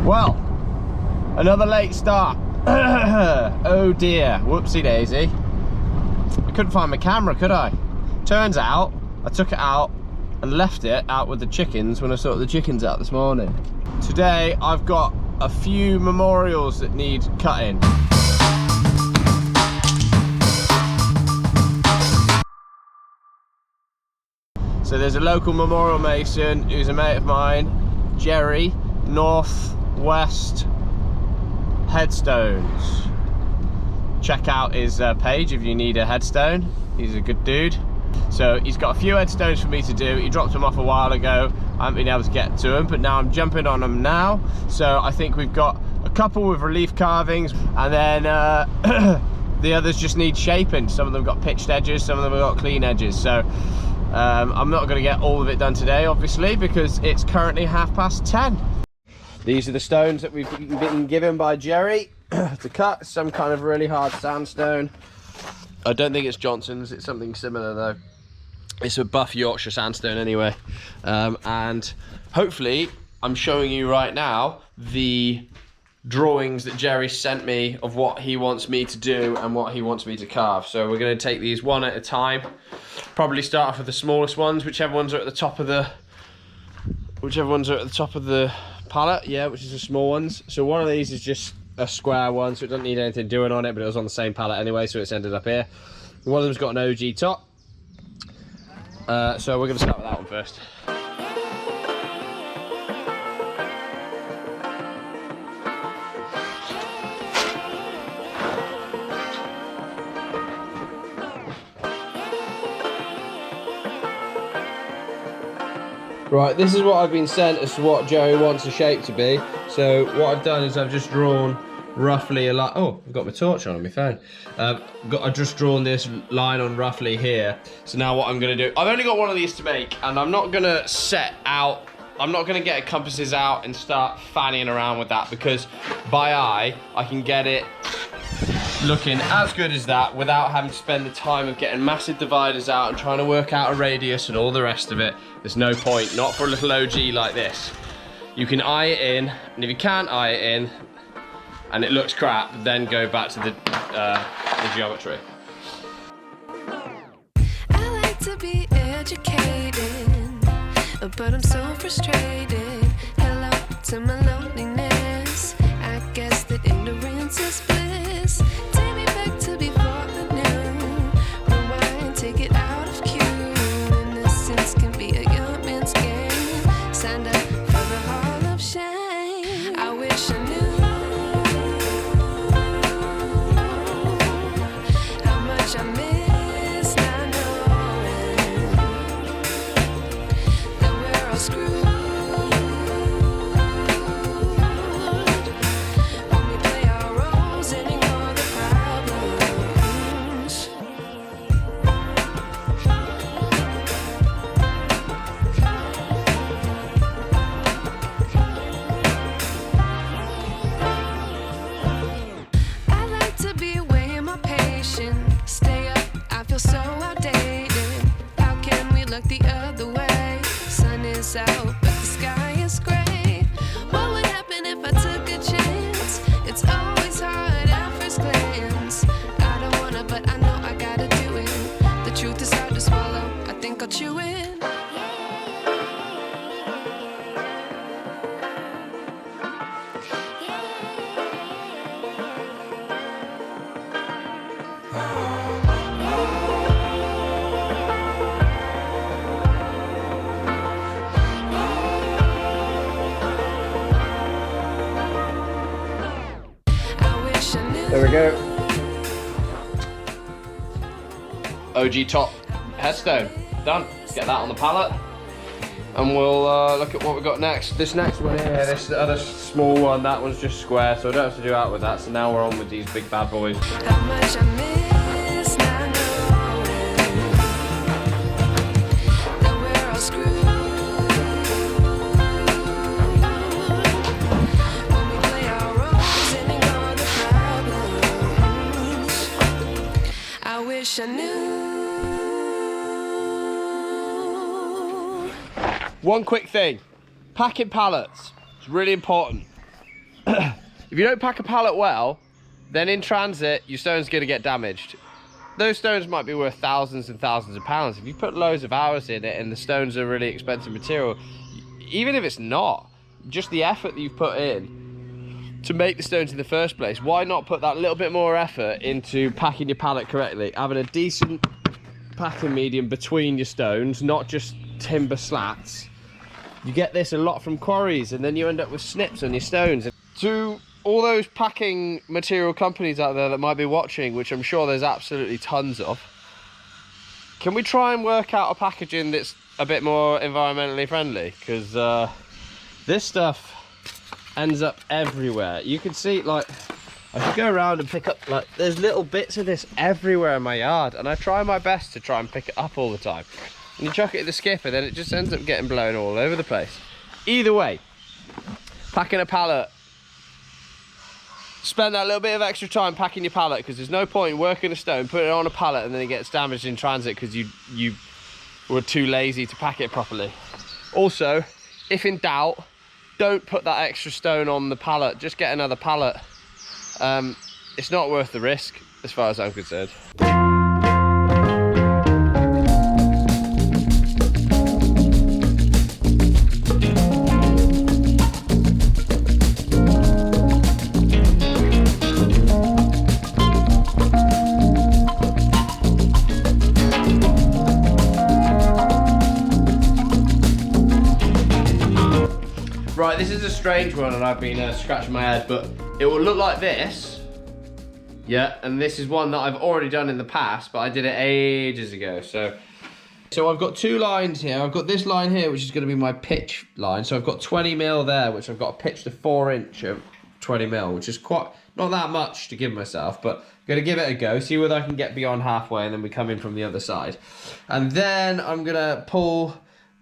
Well, another late start. Oh dear, whoopsie daisy. I couldn't find my camera, could I? Turns out, I took it out and left it out with the chickens when I sorted the chickens out this morning. Today, I've got a few memorials that need cutting. So there's a local memorial mason who's a mate of mine, Jerry, Northwest Headstones. Check out his page if you need a headstone. He's a good dude. So he's got a few headstones for me to do. He dropped them off a while ago. I haven't been able to get to them, but now I'm jumping on them now. So I think we've got a couple with relief carvings, and then the others just need shaping. Some of them got pitched edges, some of them have got clean edges. So I'm not going to get all of it done today, obviously, because it's currently 10:30. These are the stones that we've been given by Jerry to cut. Some kind of really hard sandstone. I don't think it's Johnson's, it's something similar though. It's a buff Yorkshire sandstone anyway. And hopefully, I'm showing you right now the drawings that Jerry sent me of what he wants me to do and what he wants me to carve. So we're going to take these one at a time. Probably start off with the smallest ones, whichever ones are at the top of the palette, yeah, which is the small ones. So one of these is just a square one, so it doesn't need anything doing on it, but it was on the same palette anyway, so it's ended up here. One of them's got an OG top. So we're going to start with that one first. Right, this is what I've been sent as to what Jerry wants the shape to be. So what I've done is I've just drawn roughly a line. Oh, I've got my torch on my phone. I've just drawn this line on roughly here. So now what I'm going to do, I've only got one of these to make, and I'm not going to set out, I'm not going to get compasses out and start fanning around with that, because by eye, I can get it looking as good as that without having to spend the time of getting massive dividers out and trying to work out a radius and all the rest of it. There's no point, not for a little OG like this. You can eye it in, and if you can't eye it in and it looks crap, then go back to the geometry. I like to be educated, but I'm so frustrated. Hello to my loneliness. I guess that ignorance is bliss. Take me back to before I knew. Rewind, take it out of cue. Innocence can be a young man's game. Signed up for the hall of shame. I wish I knew how much I miss not knowing that we're all screwed. Stay up, I feel so outdated. How can we look the other way? Sun is out, but the sky is gray. What would happen if I took a chance? It's always hard at first glance. I don't wanna, but I know I gotta do it. The truth is hard to swallow, I think I'll chew it. There we go. OG top headstone. Done. Let's get that on the palette. And we'll look at what we've got next. This next one here, this other small one, that one's just square, so I don't have to do out with that. So now we're on with these big bad boys. How much I miss not knowing that we're all screwed. When we play our roles and ignore the problems. I wish I knew. One quick thing, packing pallets, it's really important. if you don't pack a pallet well, then in transit, your stone's gonna get damaged. Those stones might be worth thousands and thousands of pounds. If you put loads of hours in it and the stones are really expensive material, even if it's not, just the effort that you've put in to make the stones in the first place, why not put that little bit more effort into packing your pallet correctly, having a decent packing medium between your stones, not just timber slats. You get this a lot from quarries, and then you end up with snips on your stones. To all those packing material companies out there that might be watching, which I'm sure there's absolutely tons of, can we try and work out a packaging that's a bit more environmentally friendly? Because this stuff ends up everywhere. You can see, like, I could go around and pick up, like, there's little bits of this everywhere in my yard, and I try my best to try and pick it up all the time. And you chuck it in the skip, and then it just ends up getting blown all over the place. Either way, packing a pallet, spend that little bit of extra time packing your pallet, because there's no point in working a stone, putting it on a pallet, and then it gets damaged in transit because you were too lazy to pack it properly. Also, if in doubt, don't put that extra stone on the pallet, just get another pallet. It's not worth the risk as far as I'm concerned. Right, this is a strange one, and I've been scratching my head, but it will look like this. Yeah, and this is one that I've already done in the past, but I did it ages ago. So I've got two lines here. I've got this line here, which is going to be my pitch line. So I've got 20 mil there, which I've got to pitch to 4 inch of 20 mil, which is quite, not that much to give myself, but I'm going to give it a go, see whether I can get beyond halfway, and then we come in from the other side. And then I'm going to pull.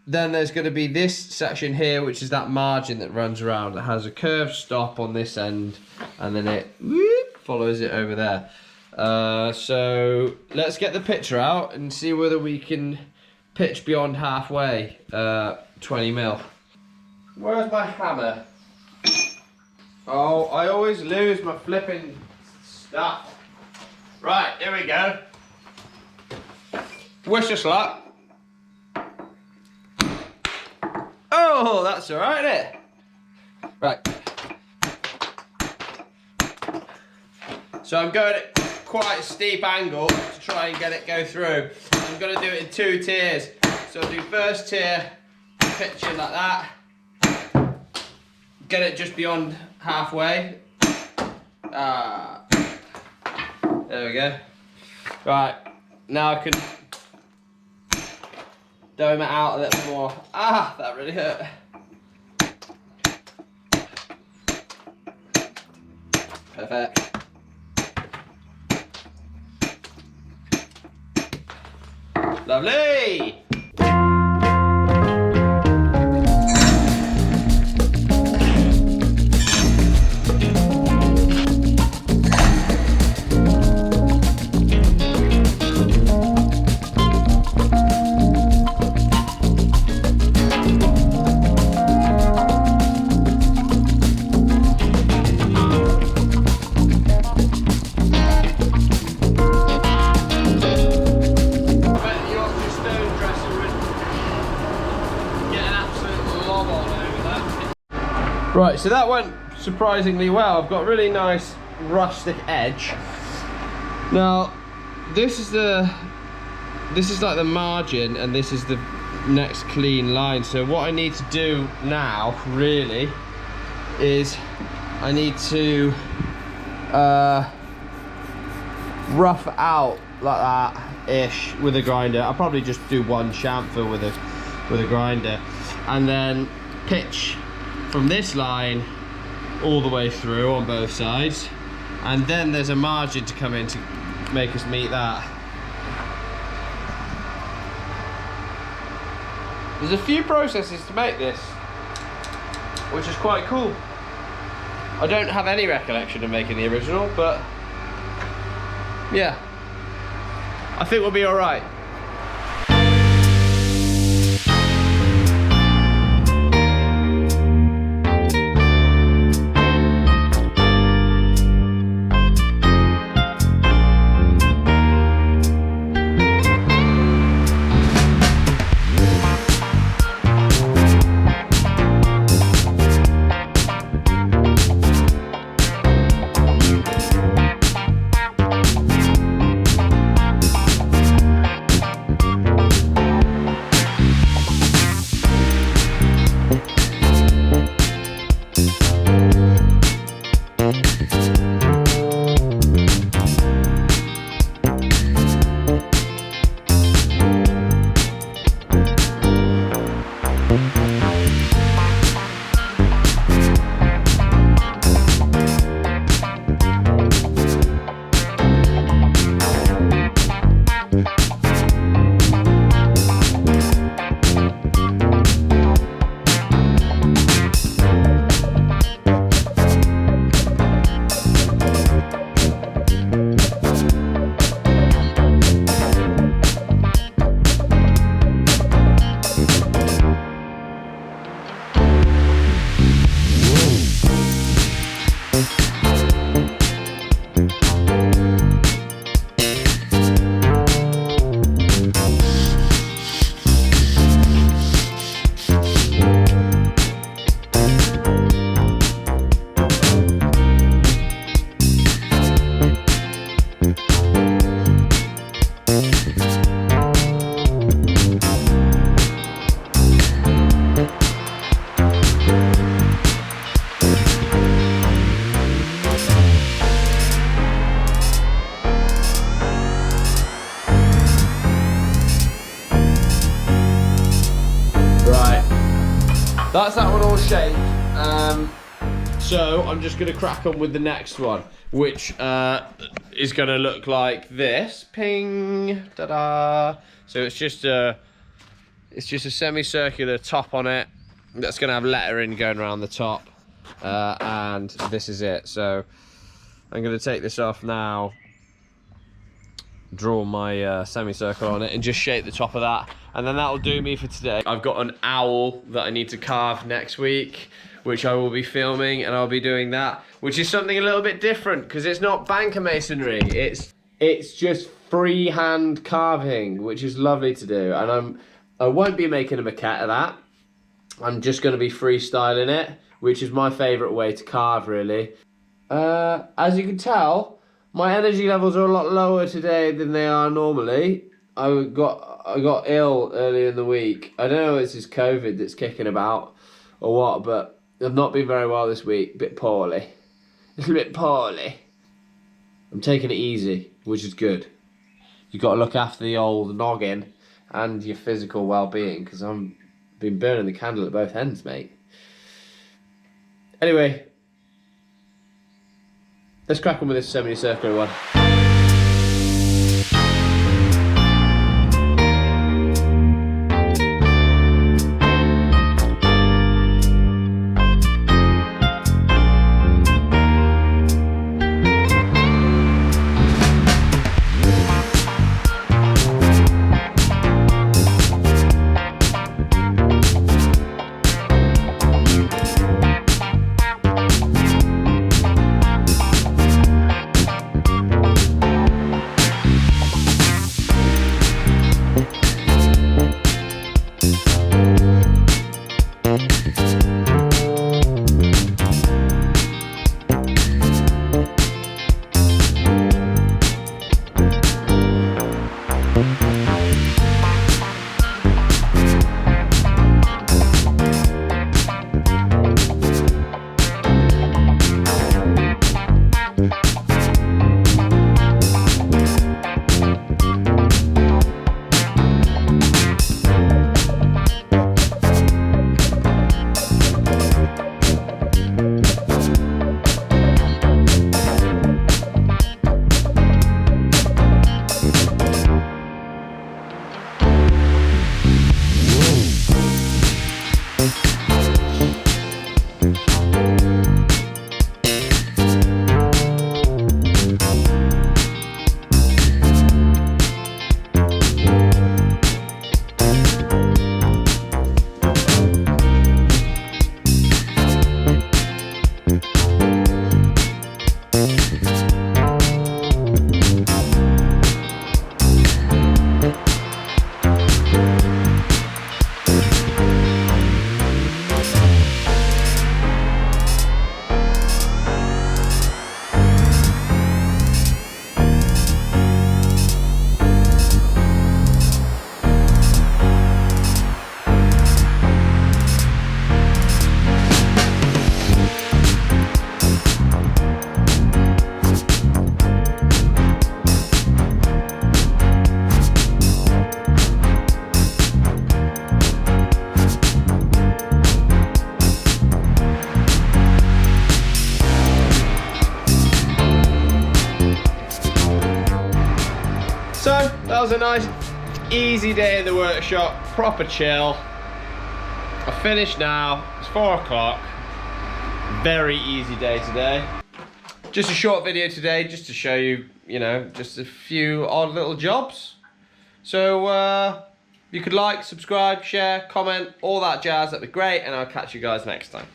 Then there's going to be this section here, which is that margin that runs around. It has a curved stop on this end, and then it whoop, follows it over there. So let's get the pitcher out and see whether we can pitch beyond halfway, 20 mil. Where's my hammer? Oh, I always lose my flipping stuff. Right, here we go. Wish us luck. Oh, that's all right, isn't it? Right. So I'm going at quite a steep angle to try and get it go through. I'm going to do it in 2 tiers. So I'll do first tier, pitch it like that. Get it just beyond halfway. There we go. Right, now I can dome it out a little more. Ah, that really hurt. Perfect. Lovely! Right, so that went surprisingly well. I've got a really nice rustic edge. Now, this is like the margin, and this is the next clean line. So what I need to do now, really, is I need to rough it out like that-ish with a grinder. I'll probably just do 1 chamfer with a grinder, and then pitch from this line all the way through on both sides, and then there's a margin to come in to make us meet that. There's a few processes to make this, which is quite cool. I don't have any recollection of making the original, but yeah, I think we'll be all right. shape. So I'm just going to crack on with the next one, which is going to look like this. Ping, ta-da! So it's just a semicircular top on it that's going to have lettering going around the top, and this is it. So I'm going to take this off now, draw my semicircle on it, and just shape the top of that, and then that'll do me for today. I've got an owl that I need to carve next week, which I will be filming, and I'll be doing that, which is something a little bit different because it's not banker masonry. It's just freehand carving, which is lovely to do, and I won't be making a maquette of that. I'm just going to be freestyling it, which is my favourite way to carve, really. As you can tell, my energy levels are a lot lower today than they are normally. I got ill earlier in the week. I don't know if it's just COVID that's kicking about or what, but I've not been very well this week. A bit poorly. A little bit poorly. I'm taking it easy, which is good. You've got to look after the old noggin and your physical well-being, because I've been burning the candle at both ends, mate. Anyway, let's crack on with this semicircular one. So that was a nice easy day in the workshop, proper chill. I finished now, it's 4 o'clock. Very easy day today. Just a short video today, just to show you, you know, just a few odd little jobs. So you could like, subscribe, share, comment, all that jazz, that'd be great, and I'll catch you guys next time.